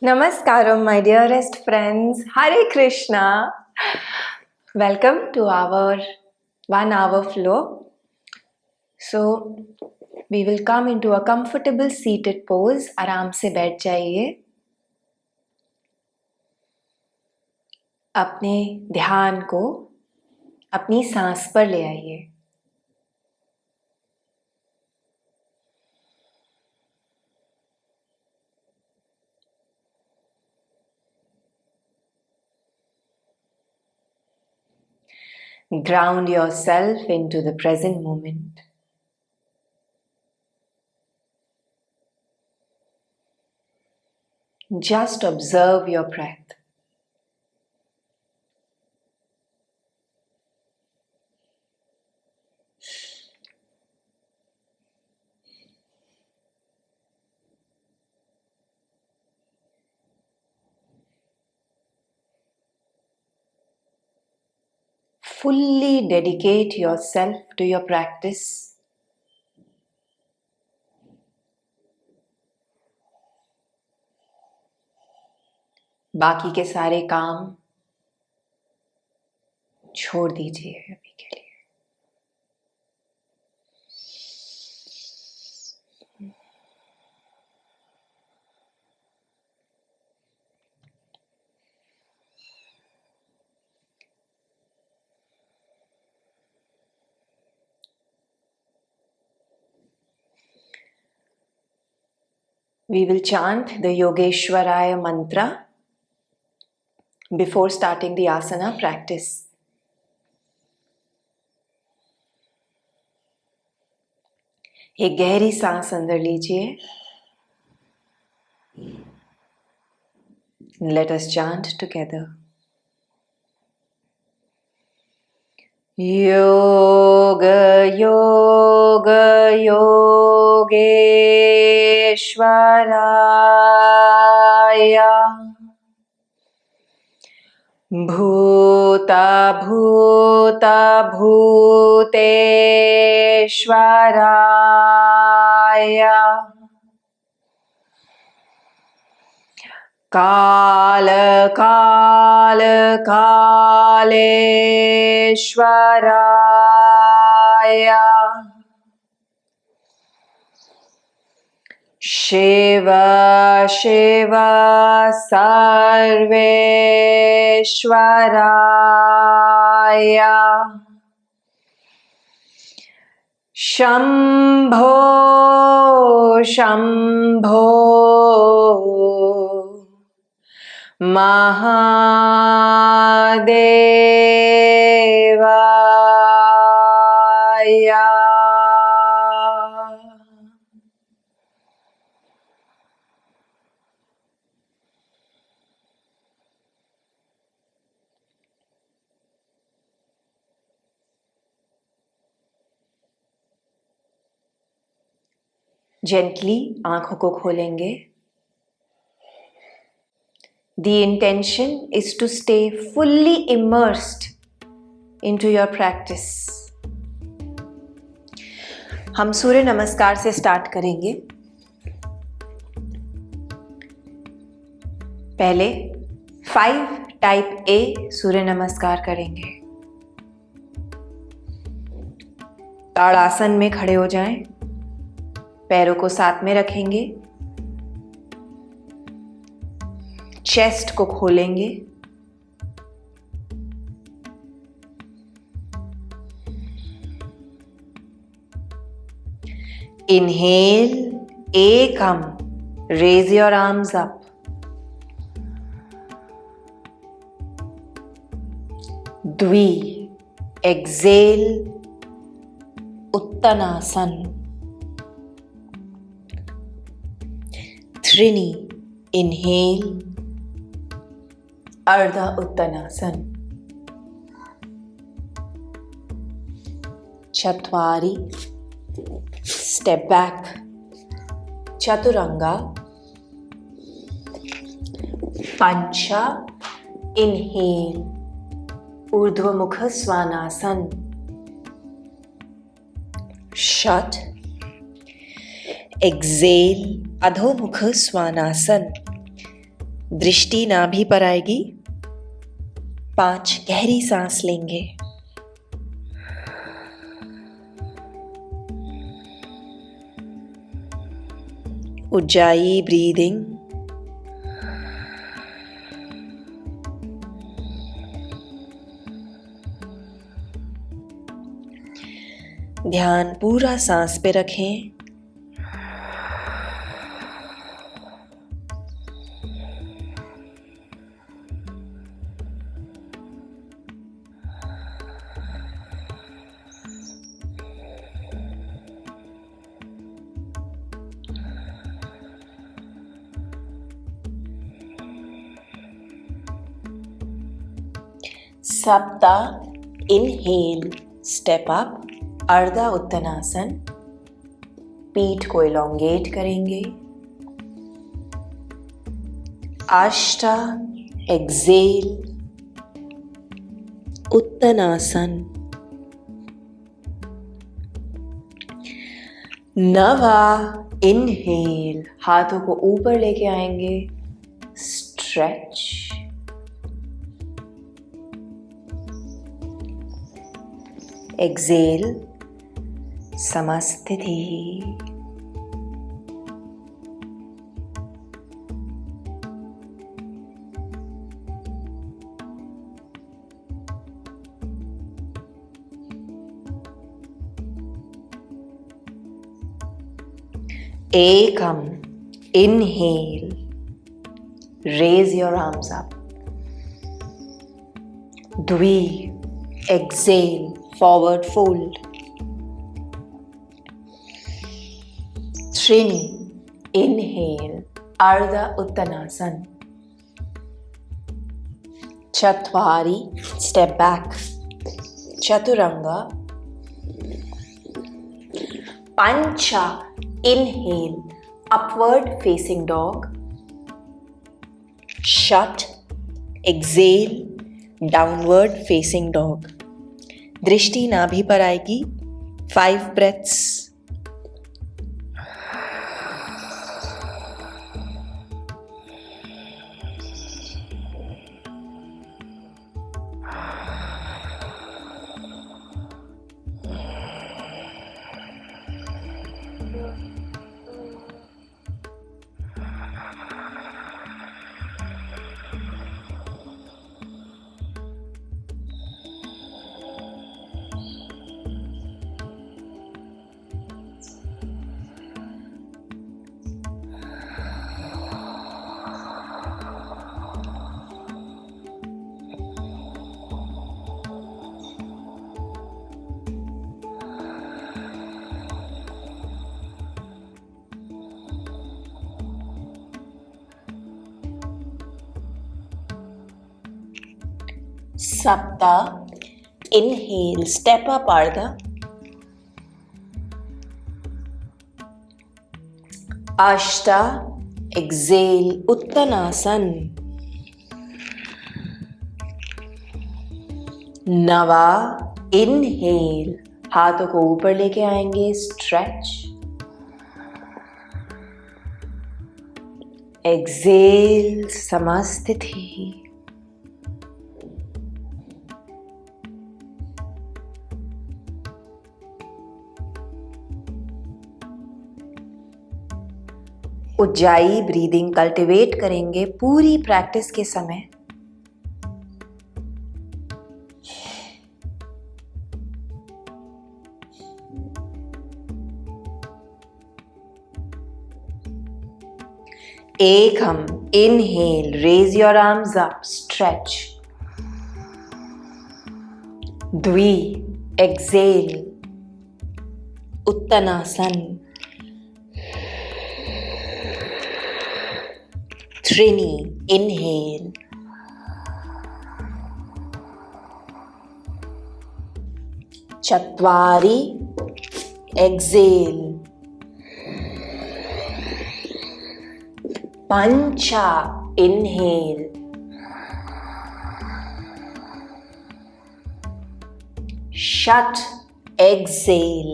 Namaskaram, my dearest friends. Hare Krishna. Welcome to our 1 hour flow. So, we will come into a comfortable seated pose. आराम से बैठ जाइए. अपने ध्यान को अपनी सांस पर ले आइए. Ground yourself into the present moment. Just observe your breath. Fully dedicate yourself to your practice. बाकी के सारे काम छोड़ दीजिए अभी के लिए. We will chant the Yogeshwaraya mantra before starting the asana practice. एक गहरी सांस अंदर लीजिए. Let us chant together. Yoga Yoga Yogeshwaraya Bhuta Bhuta Bhuteshwaraya Kala Kala Kaleshwaraya Shiva Shiva Sarveshwaraya Shambho Shambho Mahadevaya. Gently आंखों को खोलेंगे. The intention is to stay fully immersed into your practice. हम सूर्य नमस्कार से स्टार्ट करेंगे. पहले 5 type A सूर्य नमस्कार करेंगे. ताड़ासन में खड़े हो जाएं. पैरों को साथ में रखेंगे. चेस्ट को खोलेंगे. Inhale, ekam, raise your arms up. Dvi, exhale, Uttanasan. Trini, inhale, Ardha Uttanasan. Chatwari, step back, Chaturanga. Pancha, inhale, Urdhva Mukha Svanasana. Shat, exhale, Adho Mukha Svanasana. दृष्टि नाभि पर आएगी। 5 गहरी सांस लेंगे। उज्जाई ब्रीदिंग। ध्यान पूरा सांस पे रखें। सप्ता इनहेल स्टेप अप अर्धा उत्तनासन। पीठ को इलोंगेट करेंगे। अष्टा एक्सेल उत्तनासन। नवा इनहेल हाथों को ऊपर लेके आएंगे। Stretch. Excel समस्थिति। Ekam inhale, raise your arms up. Dvi, exhale, forward fold. Trini, inhale, Ardha Uttanasana. Chatvari, step back. Chaturanga. Pancha, inhale, upward facing dog. Shut, exhale, downward facing dog. दृष्टि नाभि पर आएगी. 5 breaths. Sapta, inhale, step up Ardha. Ashta, exhale, Uttanasana. नवा, inhale, हाथों को ऊपर लेके आएंगे, stretch. Exhale, Samasthiti. Ujjayi breathing cultivate करेंगे पूरी प्रैक्टिस के समय. एकम, inhale, raise your arms up, stretch. द्वि, exhale, उत्तनासन. Trini, inhale. Chatvari, exhale. Pancha, inhale. Shat, exhale.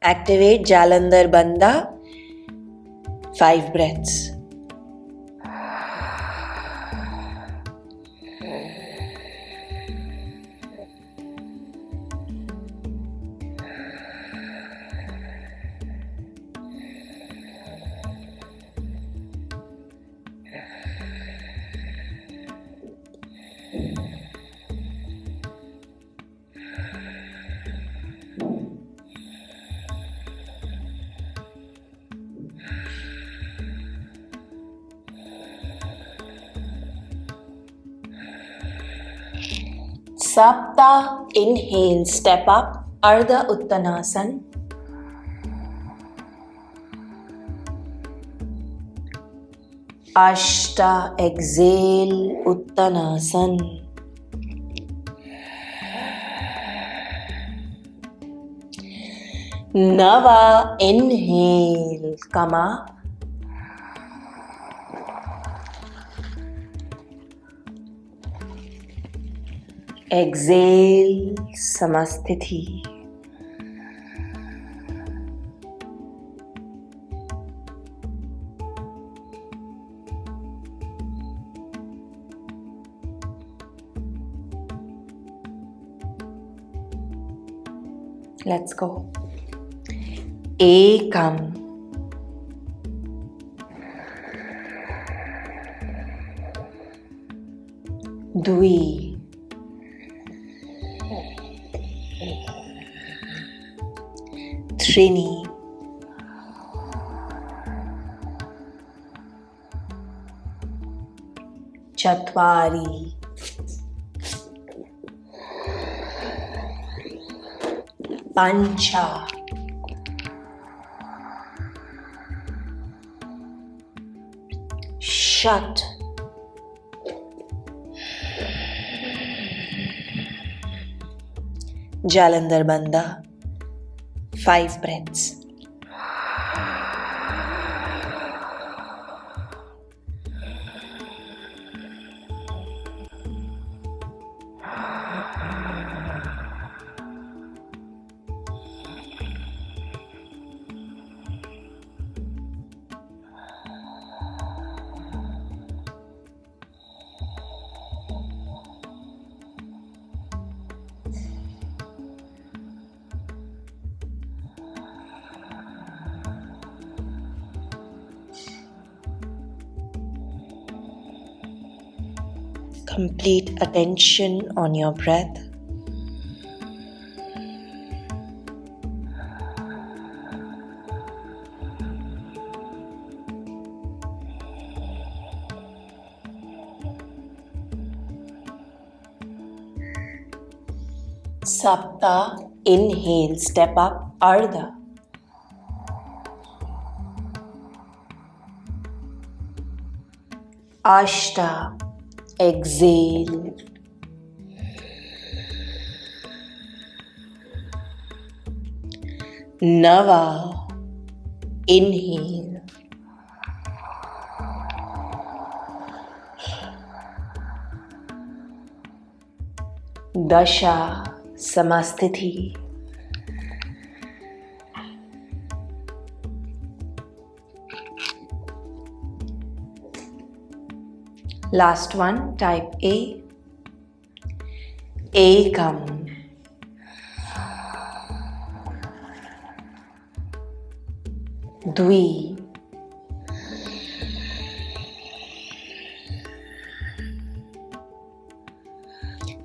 Activate Jalandhar Bandha. 5 breaths. Sapta, inhale, step up, Ardha Uttanasana. Ashta, exhale, Uttanasana. Nava, inhale, come up. Exhale, Samasthiti. Let's go. Ekam. Dvi. Trini. Chatvari. Pancha. Shat. Jalandhar Bandha. 5 breaths. Complete attention on your breath. Sapta, inhale, step up, Ardha. Ashta, exhale. Nava, inhale. Dasha, Samasthiti. Last one, type A. Ekam. Dvi.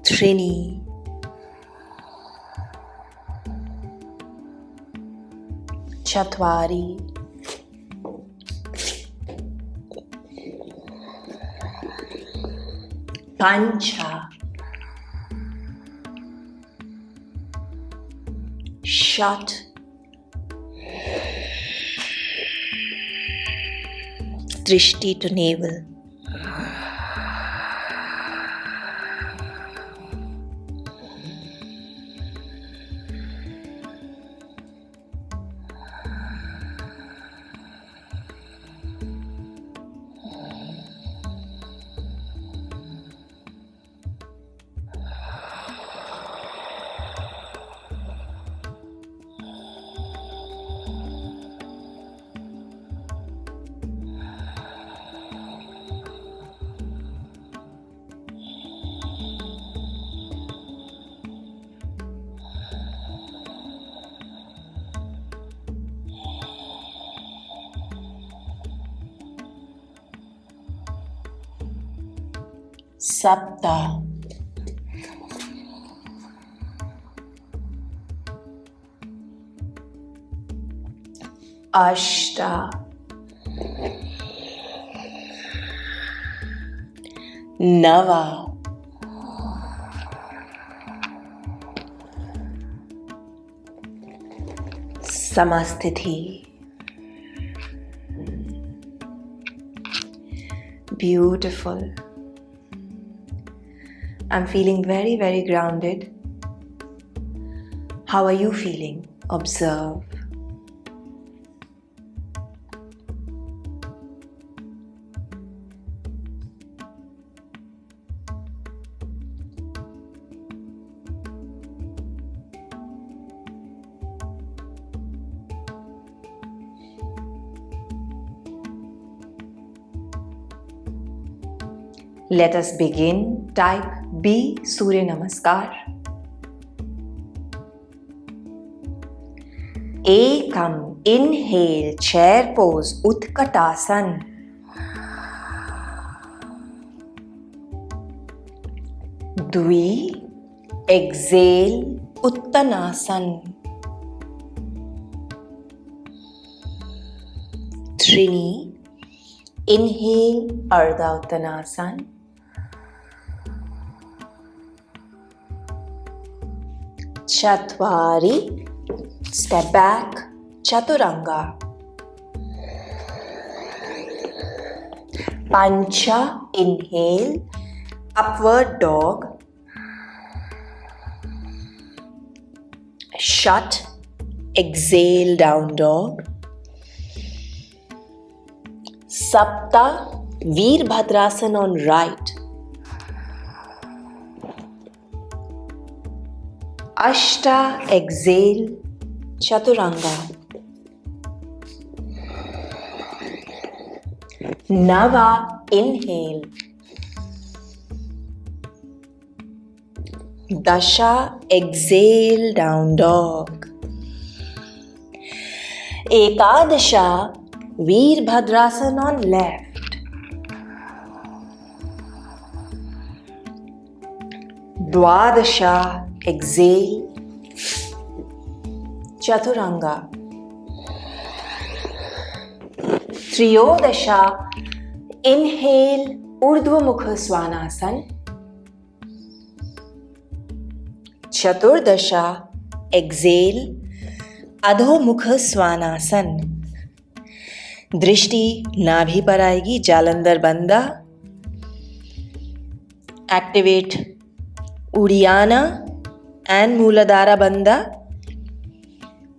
Trini. Chatvari. Pancha. Shat. Drishti to navel. सप्त, अष्ट, नव, समस्थिति. Beautiful. I'm feeling very, very grounded. How are you feeling? Observe. Let us begin. Type B, Surya Namaskar. Ekam, inhale, chair pose, Utkatasana. Dvi, exhale, Uttanasana. Trini, inhale, Ardha Uttanasana. Chatvari, step back, Chaturanga. Pancha, inhale, upward dog. Shat, exhale, down dog. Sapta, Veerbhadrasana on right. Ashta, exhale, Chaturanga. Nava, inhale. Dasha, exhale, down dog. Ekadasha, Veerbhadrasana on left. Dwadasha, exhale, Chaturanga. Triyodasha, inhale, Urdhva Mukha Svanasana. Chaturdasha, exhale, Adho Mukha Svanasana. दृष्टि नाभि पर आएगी, जालंधर बंदा. Activate Uddiyana and Mooladhara Bandha.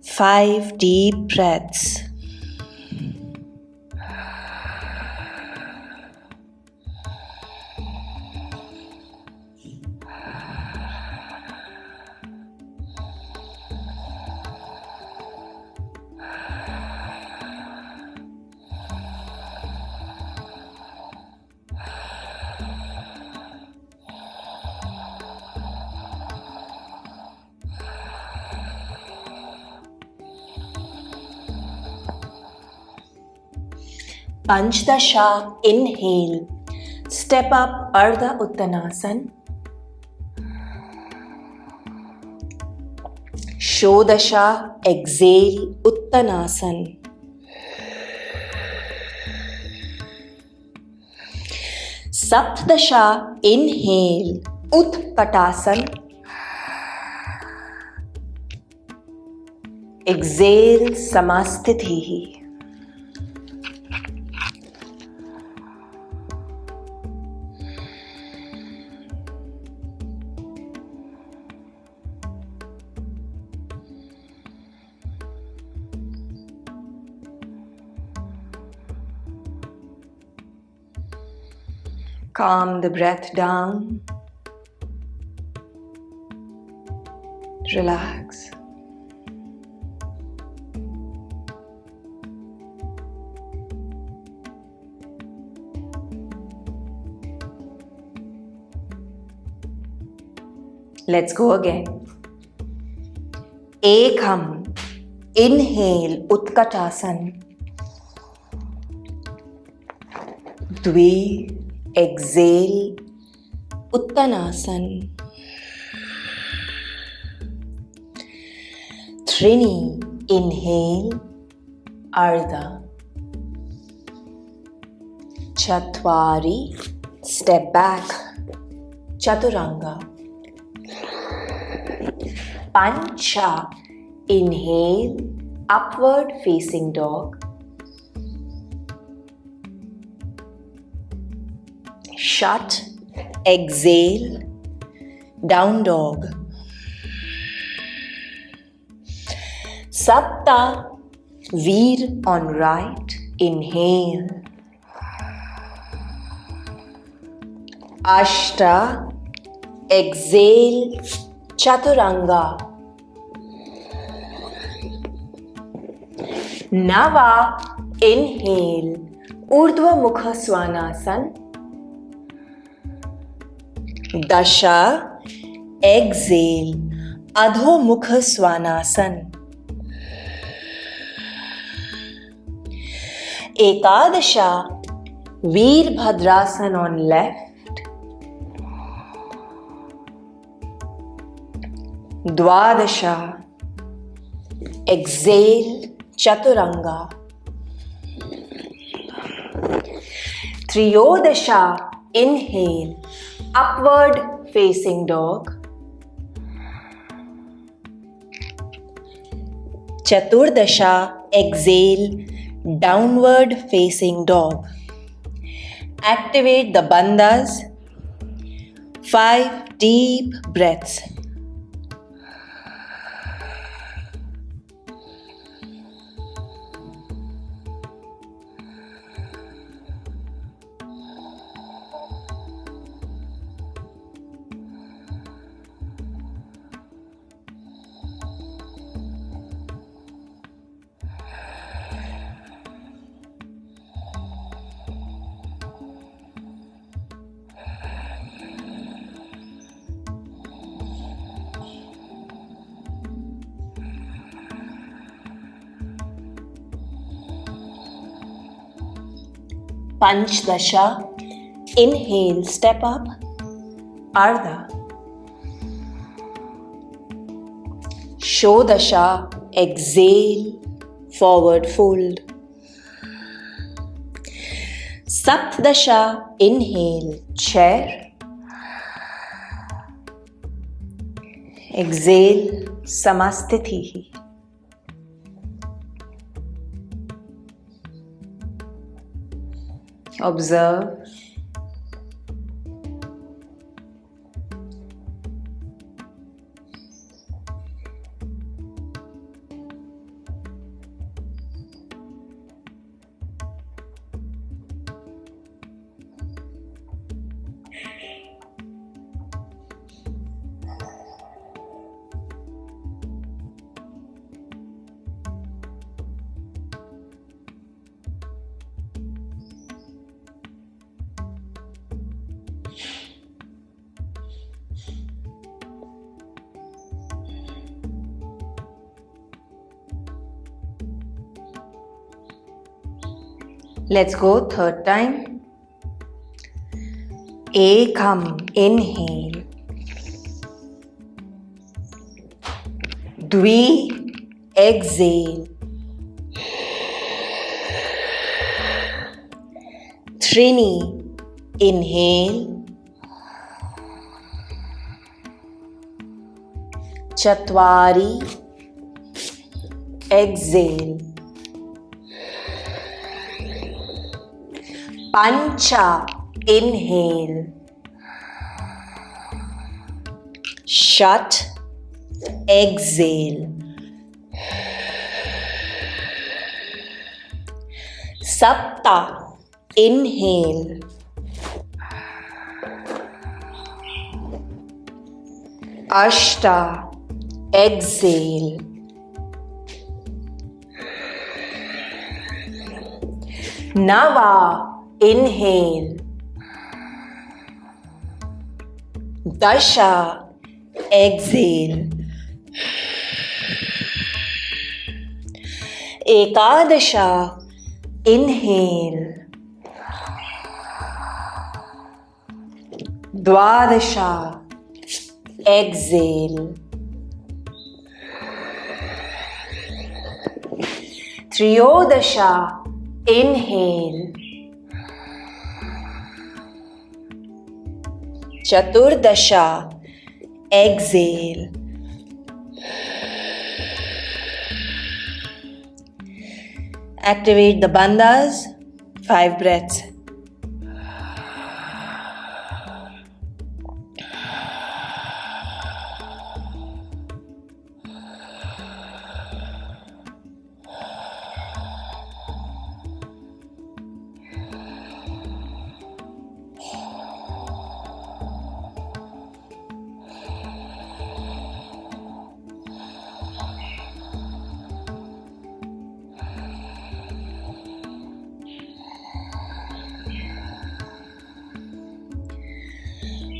5 deep breaths. Panchdasha, inhale, step up, Ardha Uttanasana. Shodasha, exhale, Uttanasana. Saptadasha, inhale, Utkatasana. Exhale, Samasthithi. Calm the breath down. Relax. Let's go again. Ekam, inhale, Utkatasana. Dvi, exhale, Uttanasan. Trini, inhale, Ardha. Chatwari, step back, Chaturanga. Pancha, inhale, upward facing dog. Shat, exhale, down dog. Sapta, Veer on right, inhale. Ashta, exhale, Chaturanga. Nava, inhale, Urdhva Mukha Svanasana. Dasha, exhale, Adho Mukha Svanasana. Ekadasha, Veerbhadrasana on left. Dwadasha, exhale, Chaturanga. Triyodasha, inhale, upward facing dog. Chaturdasha, exhale, downward facing dog. Activate the bandhas. 5 deep breaths. Panchdasha, inhale, step up, Ardha. Shodasha, exhale, forward fold. Saptdasha, inhale, chair. Exhale, Samasthithi. Observe. Let's go third time. Ekam, inhale. Dvi, exhale. Trini, inhale. Chatwari, exhale. Pancha, inhale. Shat, exhale. Sapta, inhale. Ashta, exhale. Nava, inhale. Dasha, exhale. Ekadasha, inhale. Dvadasha. Exhale. Triyodasha. Inhale. Chaturdasha. Exhale. Activate the bandhas. 5 breaths.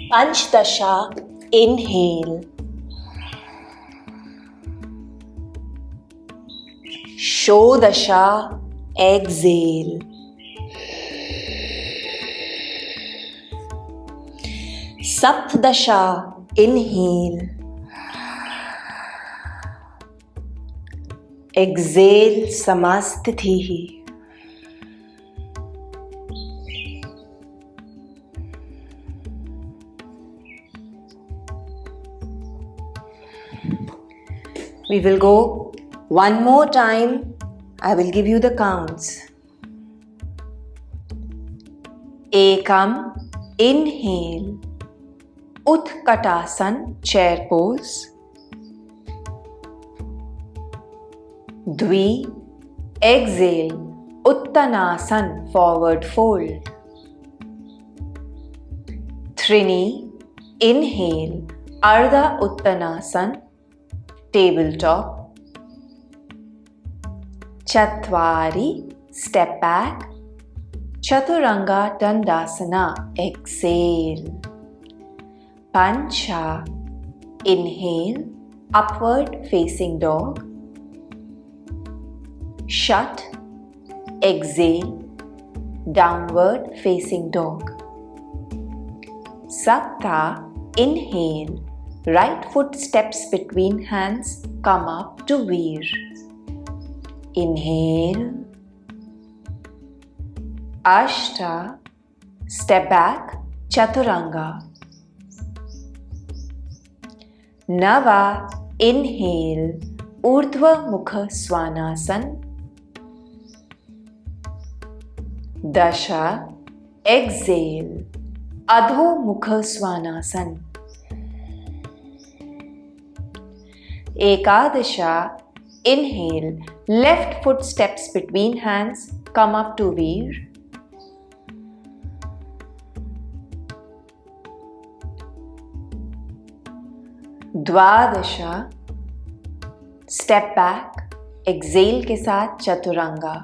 Panchdasha. Inhale. Shodasha. Exhale. Saptadasha. Inhale. Exhale. Samastitihi. We will go one more time. I will give you the counts. Ekam. Inhale. Utkatasana, chair pose. Dvi. Exhale. Uttanasana, forward fold. Trini. Inhale. Ardha Uttanasana, tabletop. Chatvari, step back. Chaturanga Dandasana, exhale. Pancha, inhale, upward facing dog. Shat, exhale, downward facing dog. Sapta, inhale, right foot steps between hands, come up to Veer. Inhale. Ashta, step back, Chaturanga. Nava, inhale, Urdhva Mukha Svanasana. Dasha, exhale, Adho Mukha Svanasana. Ekadasha, inhale, left foot steps between hands, come up to Veer. Dvadasha, step back, exhale के साथ Chaturanga.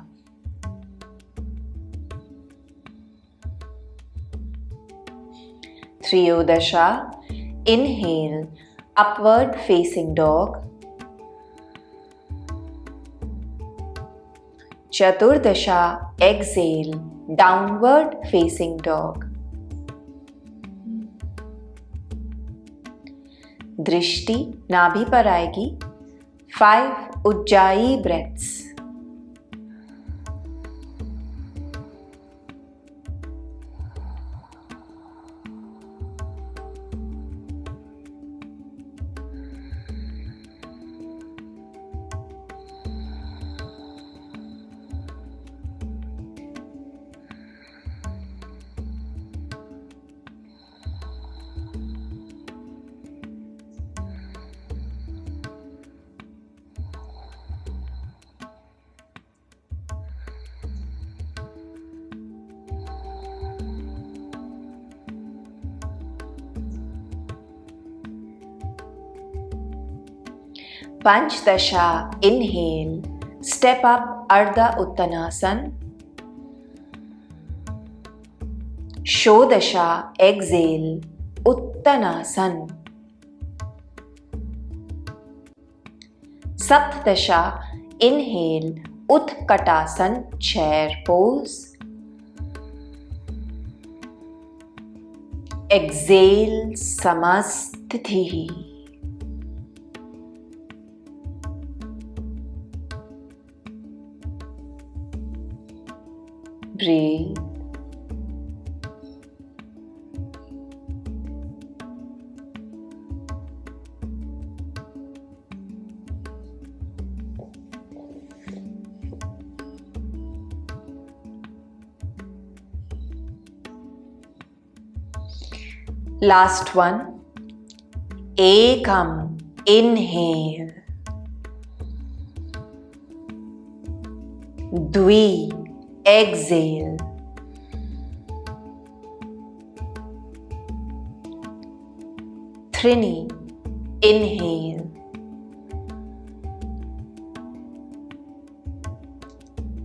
Triyodasha, inhale, upward facing dog. Chaturdasha, exhale, downward facing dog. दृष्टि नाभि पर आएगी. 5 Ujjayi breaths. Panchdasha, inhale, step up Ardha Uttanasana. Shodasha, exhale, Uttanasana. Saptadasha, inhale, Utkatasana, chair pose. Exhale, Samasthiti. Breathe. Last one. Ekam. Inhale. Dvi. Exhale. Trini. Inhale.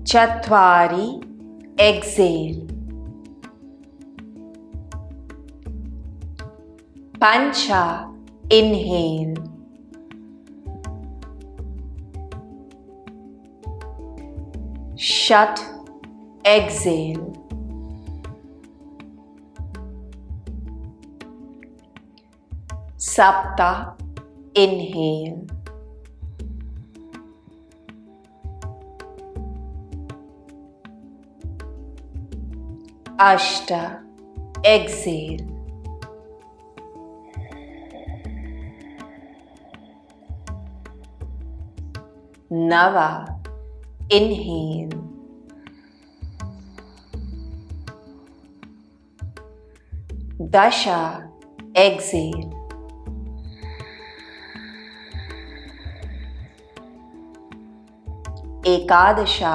Chatvari. Exhale. Pancha. Inhale. Shat. Exhale. Sapta. Inhale. Ashta. Exhale. Nava. Inhale. Dasha. Exhale. Ekadasha.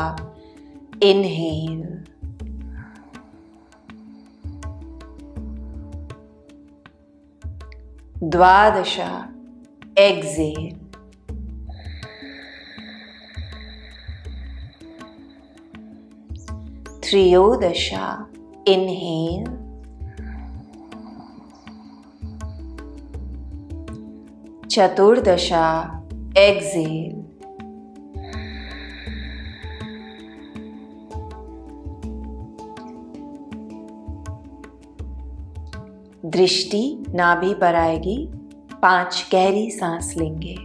Inhale. Dvadasha. Exhale. Triyodasha. Inhale. Chaturdasha. Exhale. दृष्टि नाभि पर आएगी। 5 गहरी सांस लेंगे।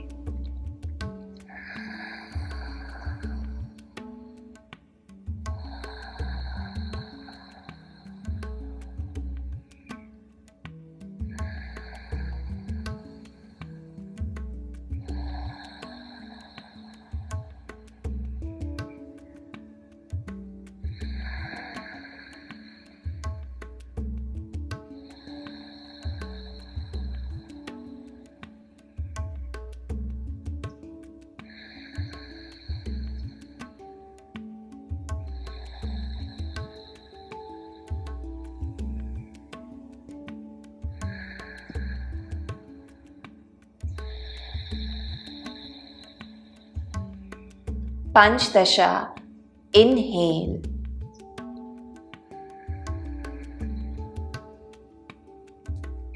Panchdasha. Inhale.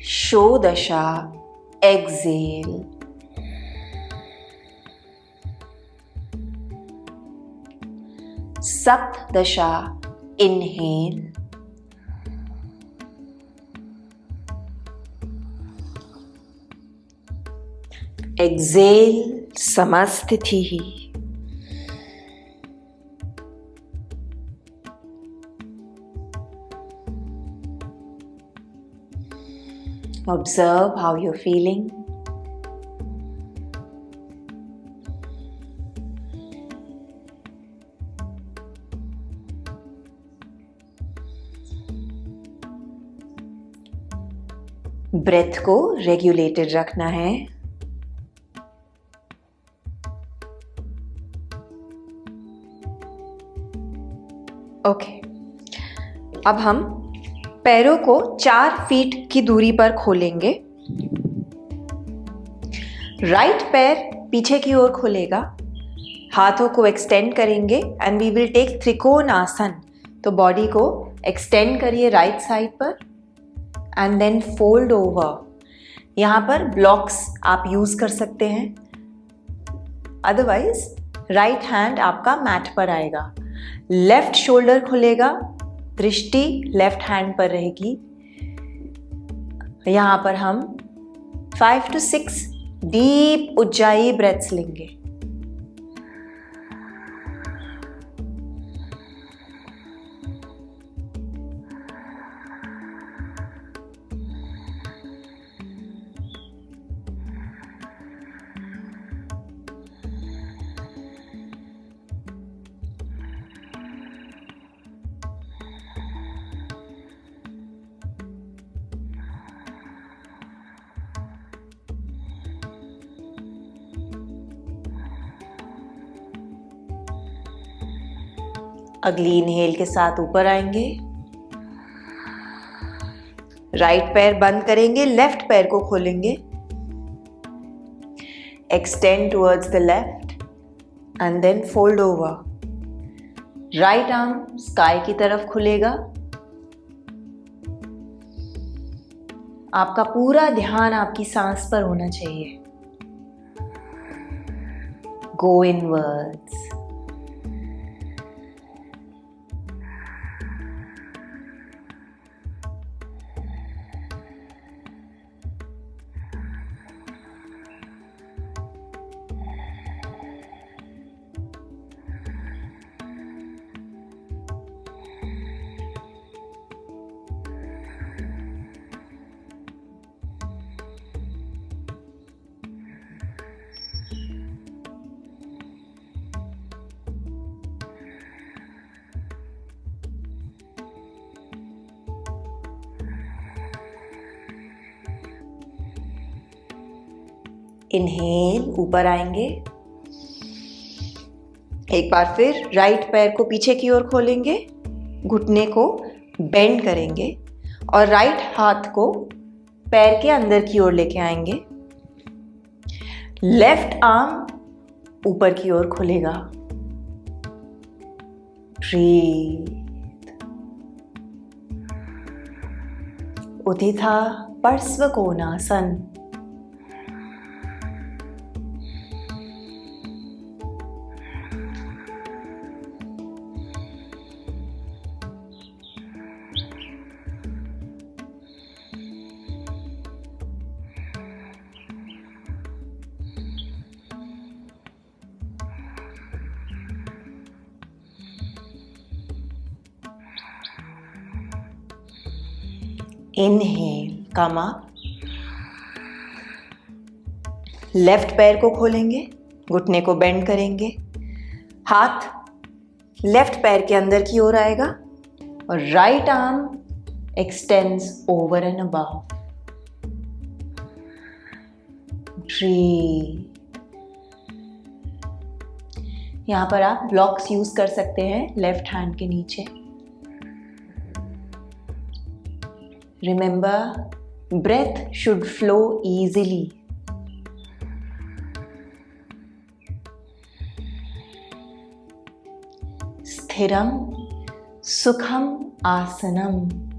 Shodasha. Exhale. Saptdasha. Inhale. Exhale. Samasthiti. Observe how you're feeling. Breath को regulated रखना है। ओके, अब हम पैरों को 4 फीट की दूरी पर खोलेंगे। राइट पैर पीछे की ओर खोलेगा, हाथों को एक्सटेंड करेंगे एंड वी विल टेक त्रिकोण आसन। तो बॉडी को एक्सटेंड करिए राइट साइड पर एंड देन फोल्ड ओवर। यहाँ पर ब्लॉक्स आप यूज कर सकते हैं, अदरवाइज राइट हैंड आपका मैट पर आएगा। लेफ्ट शोल्डर खुलेगा, दृष्टि लेफ्ट हैंड पर रहेगी। यहाँ पर हम 5 to 6 डीप उज्जाई ब्रेथ्स लेंगे। अगली इनहेल के साथ ऊपर आएंगे, राइट पैर बंद करेंगे, लेफ्ट पैर को खोलेंगे, extend towards the left and then fold over. Right arm sky की तरफ खुलेगा। आपका पूरा ध्यान आपकी सांस पर होना चाहिए। Go inwards. इनहेल, ऊपर आएंगे। एक बार फिर राइट पैर को पीछे की ओर खोलेंगे, घुटने को बेंड करेंगे और राइट हाथ को पैर के अंदर की ओर लेके आएंगे। लेफ्ट आर्म ऊपर की ओर खुलेगा। Breathe. Utthita Parsvakonasana. Inhale, come up. Left पैर को खोलेंगे, घुटने को बेंड करेंगे, हाथ लेफ्ट पैर के अंदर की ओर आएगा और right arm extends over and above. Breathe. यहां पर आप ब्लॉक्स यूज कर सकते हैं लेफ्ट हैंड के नीचे। Remember, breath should flow easily. स्थिरम सुखम आसनम।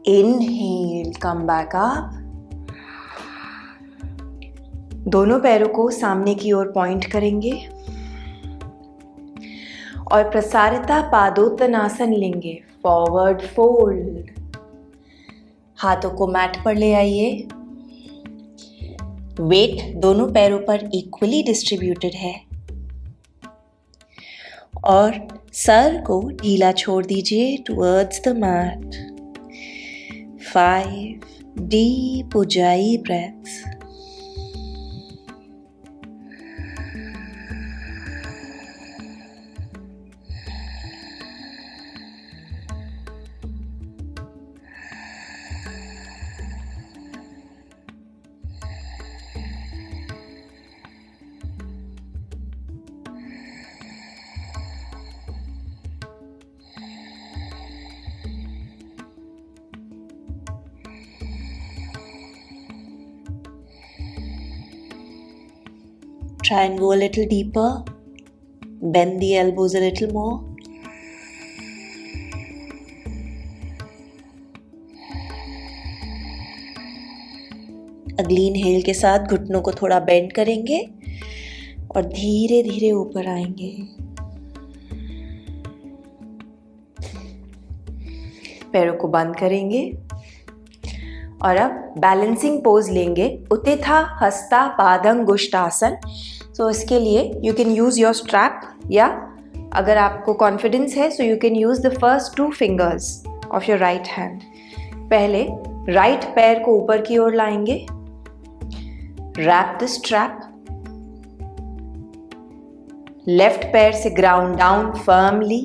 Inhale, come back up. दोनों पैरों को सामने की ओर पॉइंट करेंगे और प्रसारिता पादोत्तनासन लेंगे, फॉरवर्ड फोल्ड। हाथों को मैट पर ले आइए। वेट दोनों पैरों पर इक्वली डिस्ट्रीब्यूटेड है और सर को ढीला छोड़ दीजिए towards the mat. 5 deep ujjayi breaths. Try and go a little deeper. Bend the elbows a little more. अगली इनहेल के साथ घुटनों को थोड़ा बेंड करेंगे और धीरे धीरे ऊपर आएंगे। पैरों को बंद करेंगे और अब बैलेंसिंग पोज लेंगे, उत्थिता हस्ता पादंगुष्ठासन। सो इसके लिए you can use your strap, या अगर आपको कॉन्फिडेंस है so you can use the first 2 fingers of your right hand. पहले राइट पैर को ऊपर की ओर लाएंगे, रैप द स्ट्रैप, लेफ्ट पैर से ग्राउंड डाउन फर्मली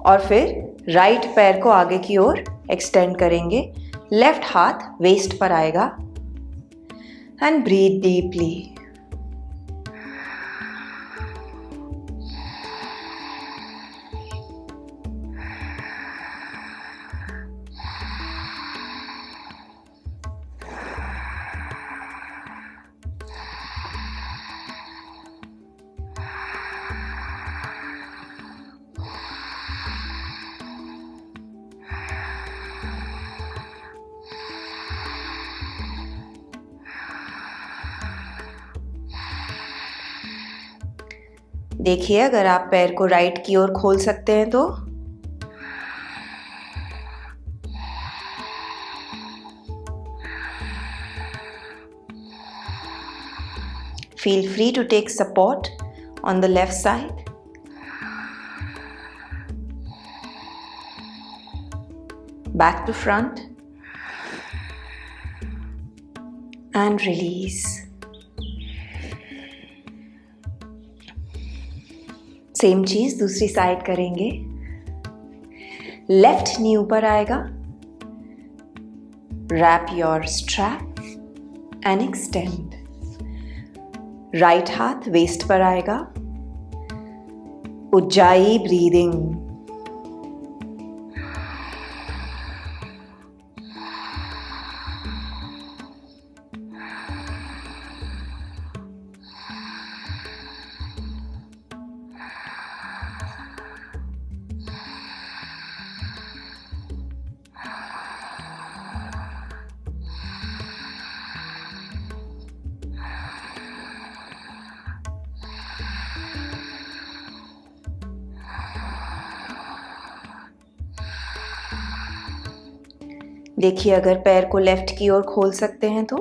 और फिर राइट पैर को आगे की ओर एक्सटेंड करेंगे। लेफ्ट हाथ वेस्ट पर आएगा एंड ब्रीथ डीपली। देखिए अगर आप पैर को राइट की ओर खोल सकते हैं तो feel free to take support on the left side. Back to front and release. Same चीज दूसरी साइड करेंगे। लेफ्ट नी ऊपर आएगा, wrap your strap and extend. Right हाथ वेस्ट पर आएगा, उज्जाई ब्रीदिंग। देखिए अगर पैर को लेफ्ट की ओर खोल सकते हैं तो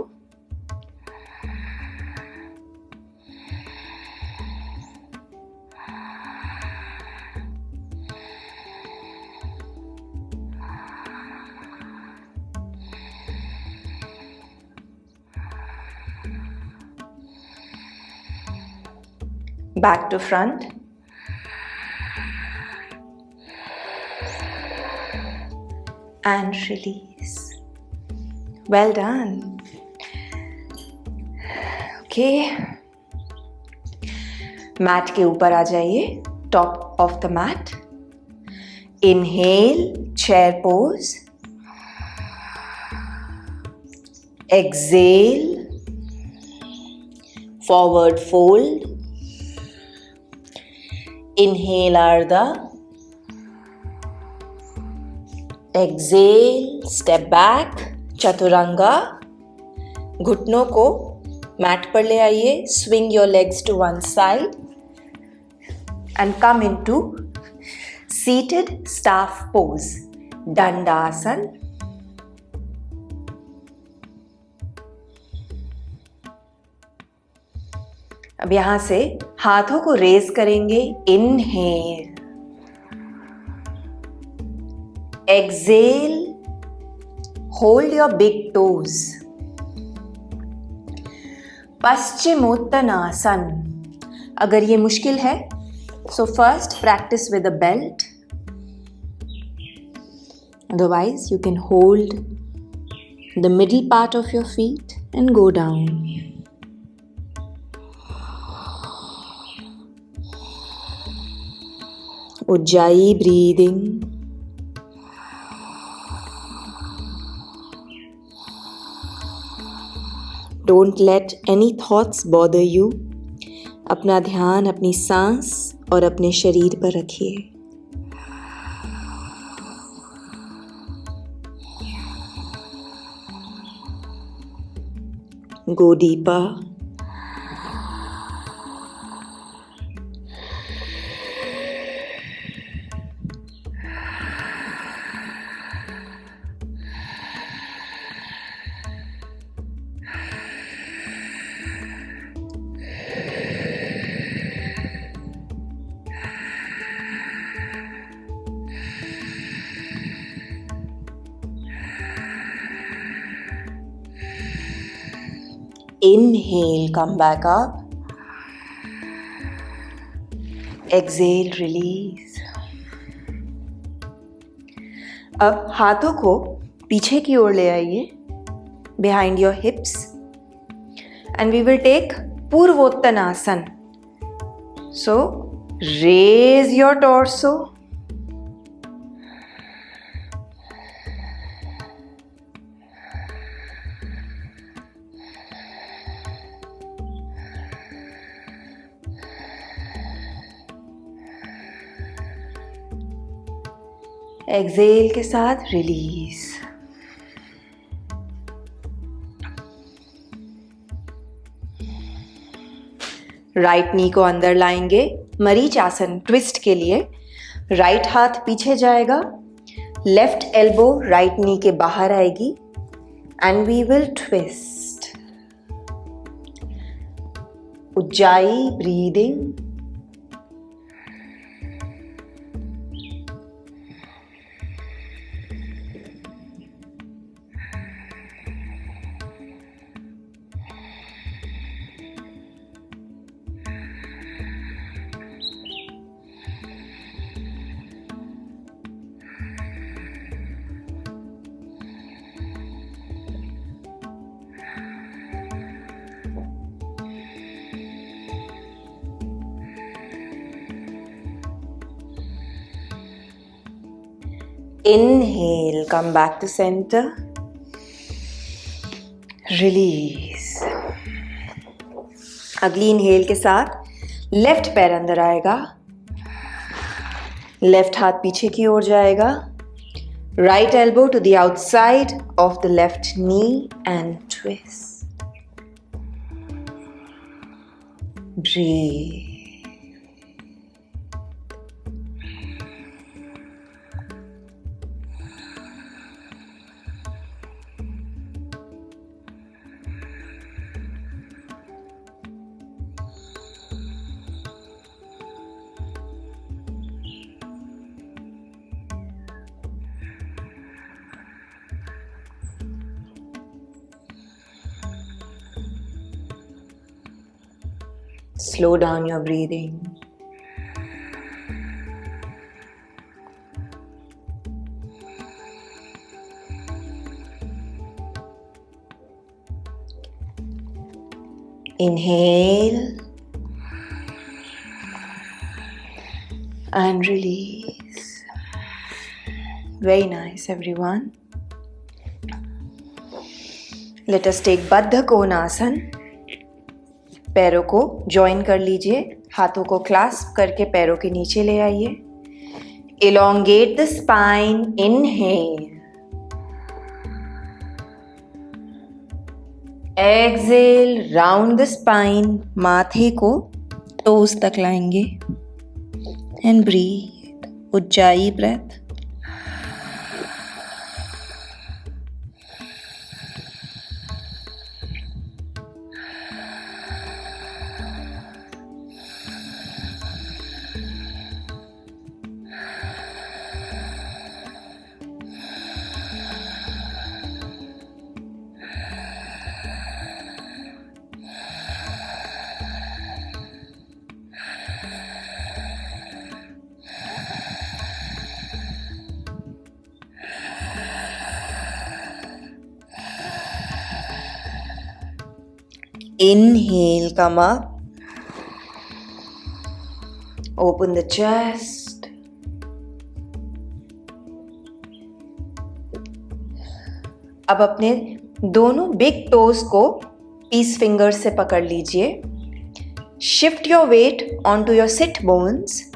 back to front and release. Well done. Okay. Mat के ऊपर आ जाइए, top of the mat. Inhale, chair pose. Exhale, forward fold. Inhale ardha, exhale step back, chaturanga. घुटनों को मैट पर ले आइए, swing your legs to one side and come into seated staff pose, Dandasana. अब यहां से हाथों को रेज करेंगे। Inhale, exhale, hold your big toes. Paschimottanasana. अगर ये मुश्किल है so first practice with a belt, otherwise you can hold the middle part of your feet and go down. Ujjayi breathing. Don't let any thoughts bother you. अपना ध्यान अपनी सांस और अपने शरीर पर रखिए। Go deeper. Inhale, come back up. Exhale, release. अब हाथों को पीछे की ओर ले आइए, behind your hips, and we will take Purvottanasana. So, raise your torso. Exhale के साथ रिलीज। राइट नी को अंदर लाएंगे मरीच आसन ट्विस्ट के लिए। राइट हाथ पीछे जाएगा, लेफ्ट एल्बो राइट नी के बाहर आएगी and we will twist. Ujjayi breathing. Inhale, come back to center. Release. अगली इनहेल के साथ लेफ्ट पैर अंदर आएगा, लेफ्ट हाथ पीछे की ओर जाएगा, right elbow to the outside of the left knee and twist. Breathe. Slow down your breathing. Inhale and release. Very nice, everyone. Let us take Baddha Konasana. पैरों को ज्वाइन कर लीजिए, हाथों को क्लास्प करके पैरों के नीचे ले आइए. Elongate the spine. Inhale. Exhale, round the spine. माथे को टोस तक लाएंगे. And breathe. Ujjayi breath. Inhale, come up. Open the chest. अब अपने दोनों बिग टोज को पीस फिंगर्स से पकड़ लीजिए. Shift your weight onto your sit bones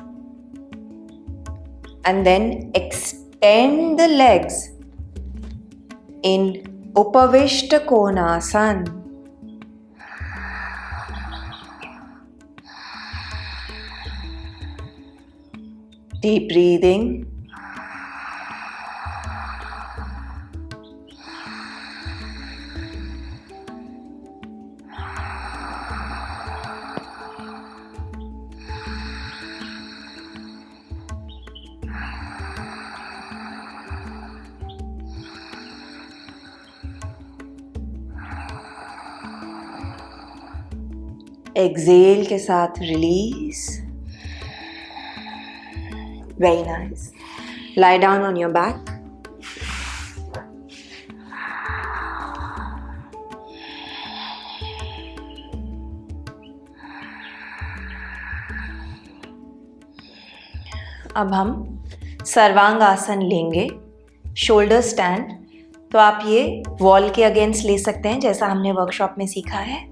and then extend the legs in Upavishta Konasana. Deep breathing. Exhale के साथ release. Very nice. Lie down on your back. अब हम सर्वांग आसन लेंगे. Shoulder stand. तो आप ये वॉल के अगेंस्ट ले सकते हैं जैसा हमने वर्कशॉप में सीखा है,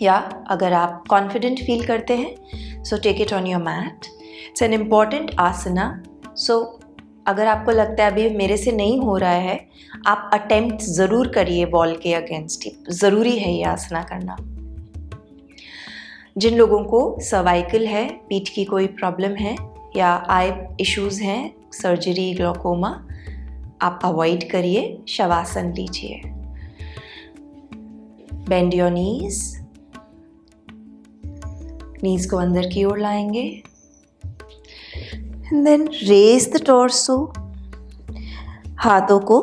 या अगर आप कॉन्फिडेंट फील करते हैं so take it on your mat. It's an important asana. So अगर आपको लगता है अभी मेरे से नहीं हो रहा है, आप अटेम्प्ट ज़रूर करिए वॉल के अगेंस्ट. ज़रूरी है ये आसना करना. जिन लोगों को सर्वाइकल है, पीठ की कोई प्रॉब्लम है या आई इश्यूज़ हैं, सर्जरी, ग्लोकोमा, आप अवॉइड करिए. शवासन लीजिए. बेंड योर नीज को अंदर की ओर लाएंगे. And then raise the torso. हाथों को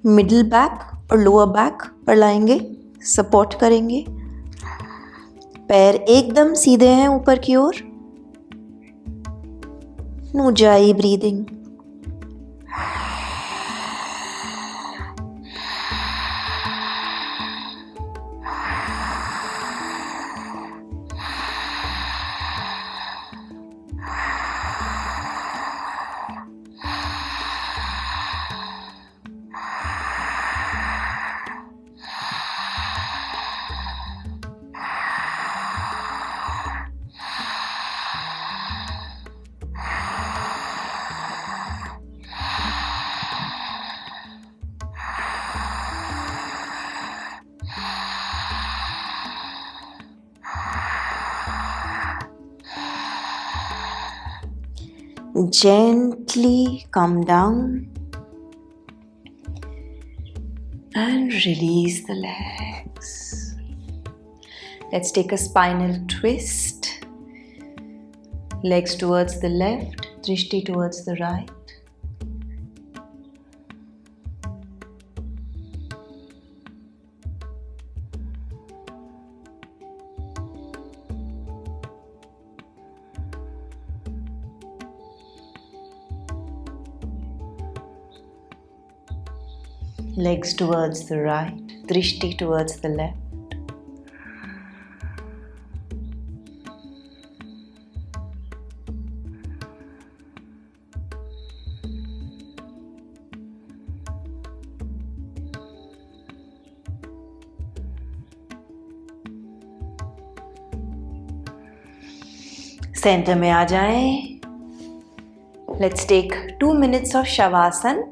मिडिल बैक और लोअर बैक पर लाएंगे, सपोर्ट करेंगे. पैर एकदम सीधे हैं ऊपर की ओर. ऊंचाई breathing. Gently come down and release the legs. Let's take a spinal twist. Legs towards the left, drishti towards the right. Legs towards the right, drishti towards the left. Centre में आ जाएं. Let's take 2 minutes of shavasana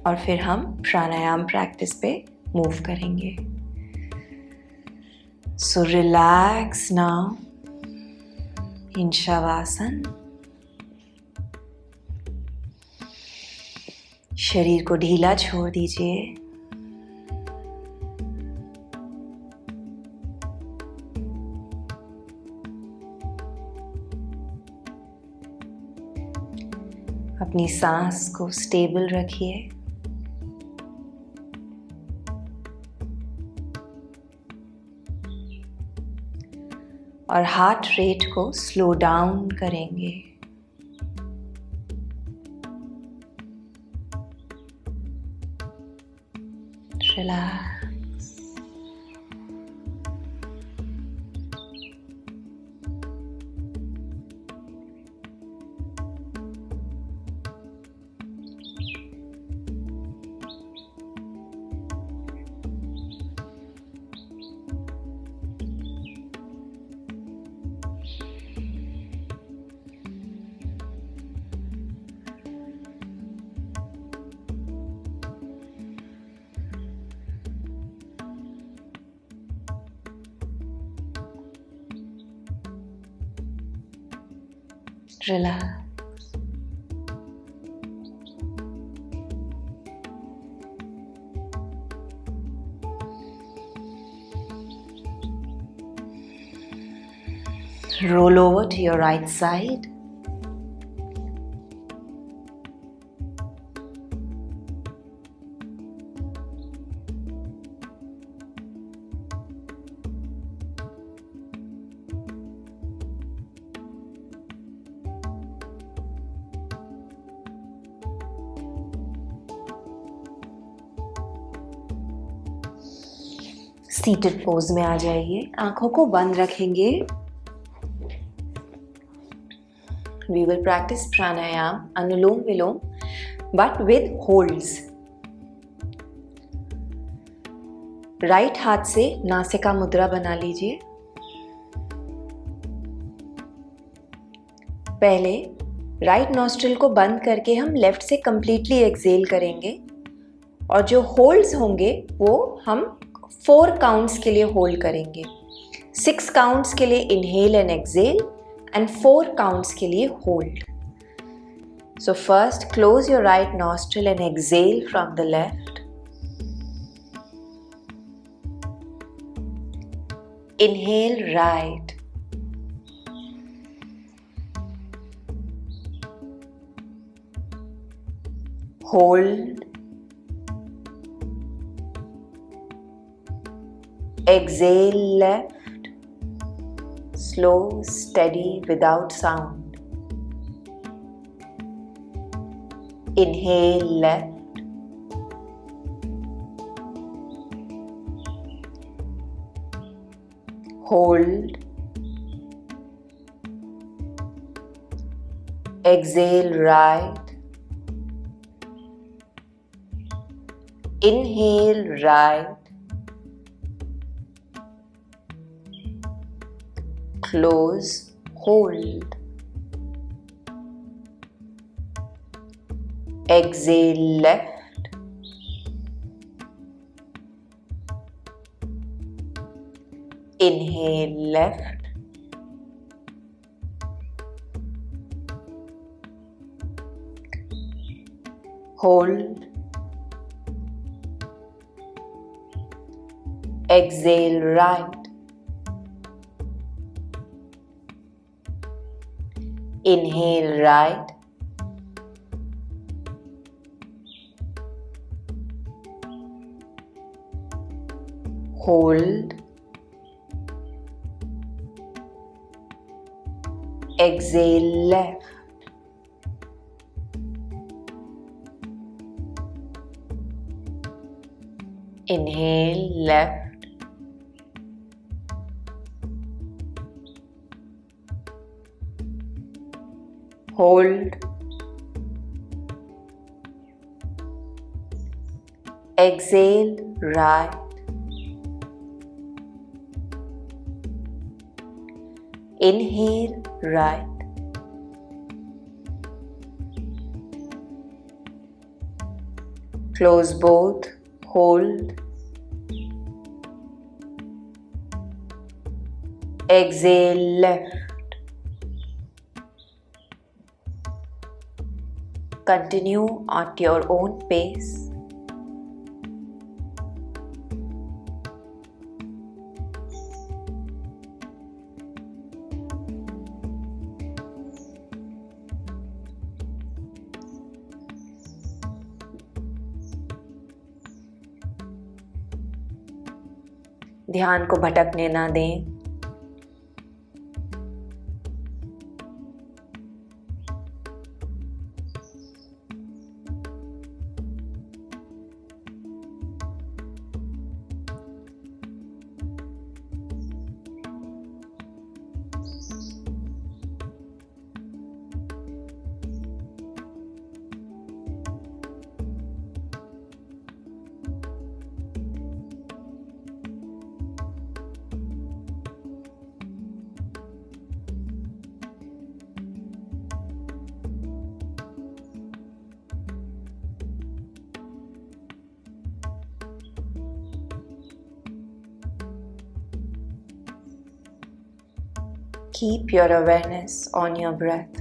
और फिर हम प्राणायाम practice पे move करेंगे. So relax now in shavasana. शरीर को ढीला छोड़ दीजिए. अपनी सांस को स्टेबल रखिए. और हार्ट रेट को स्लो डाउन करेंगे. Relax. Relax. Roll over to your right side. Seated pose में आ जाइए, आंखों को बंद रखेंगे. We will practice pranayam, anulom vilom, but with holds. Right हाथ से नासिका मुद्रा बना लीजिए. पहले राइट नॉस्ट्रिल को बंद करके हम लेफ्ट से कंप्लीटली एक्सेल करेंगे और जो होल्ड्स होंगे वो हम 4 काउंट्स के लिए होल्ड करेंगे. 6 काउंट्स के लिए inhale and exhale and 4 counts के लिए hold. So first close your right nostril and exhale from the left. Inhale right. Hold. Exhale left. Slow, steady, without sound. Inhale left. Hold. Exhale right. Inhale right. Close, hold. Exhale left. Inhale left. Hold. Exhale right. Inhale right. Hold. Exhale left. Inhale left. Hold. Exhale right. Inhale right. Close both. Hold. Exhale left. Continue at your own pace. ध्यान को भटकने ना दें. Keep your awareness on your breath.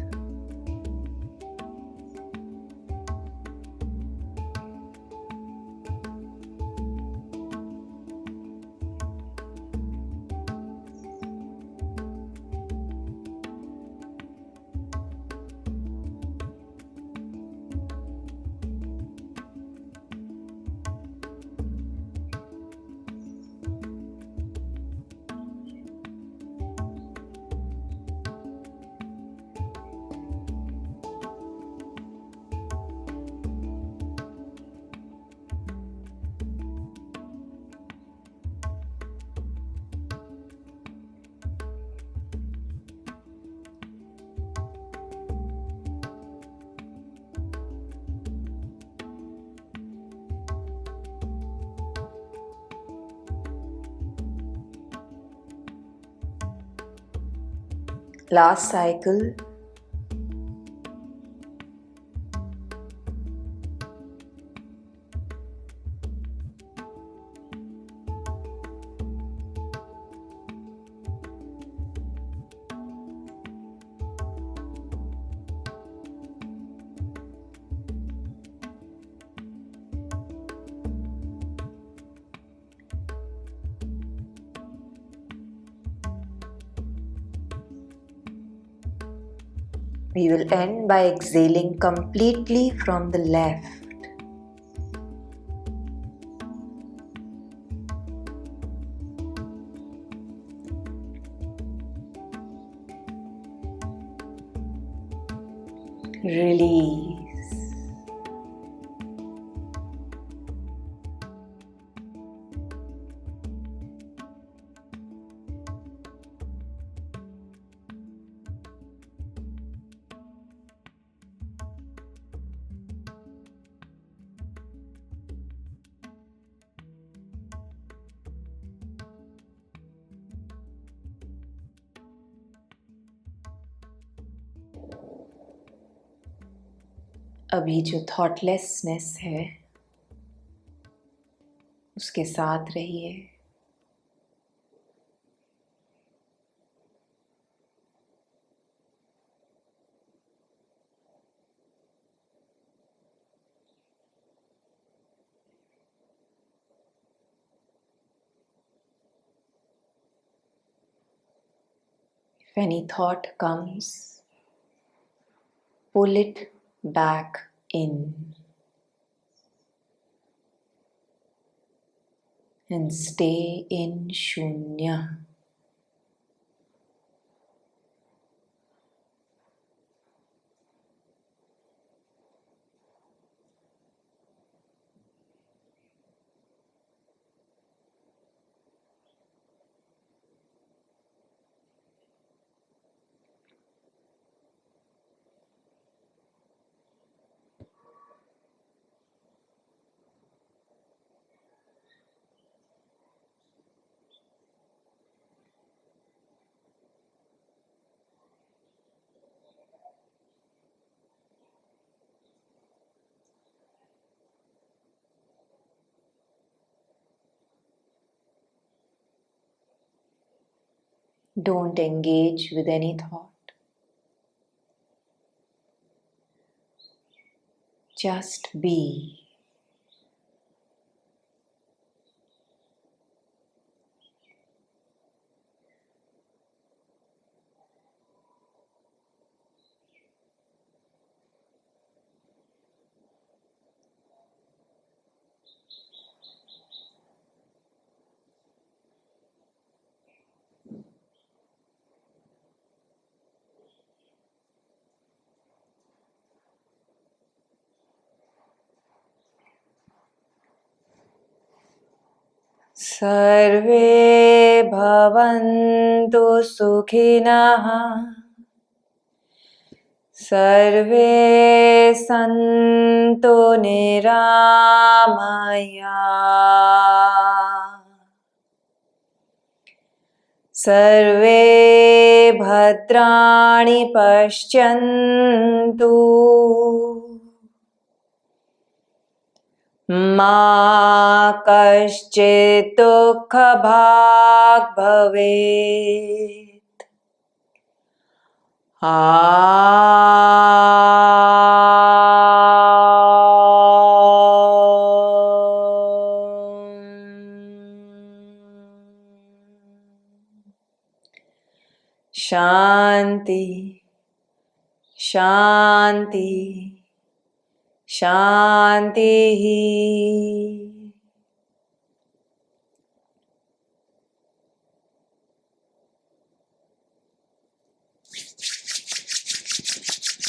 Last cycle. We will end by exhaling completely from the left. Release. अभी जो thoughtlessness है उसके साथ रहिए. If any thought comes, pull it back in and stay in Shunya. Don't engage with any thought. Just be. सर्वे भवन्तु सुखिनः सर्वे सन्तु निरामया सर्वे भद्राणि पश्यन्तु मा कश्चित् दुःखभाग् भवेत्. शांति शांति शांति.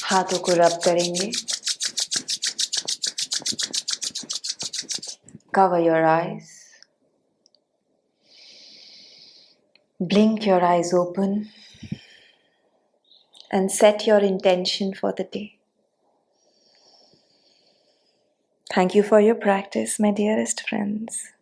हाथों को रब करेंगे. Cover your eyes. Blink your eyes open and set your intention for the day. Thank you for your practice, my dearest friends.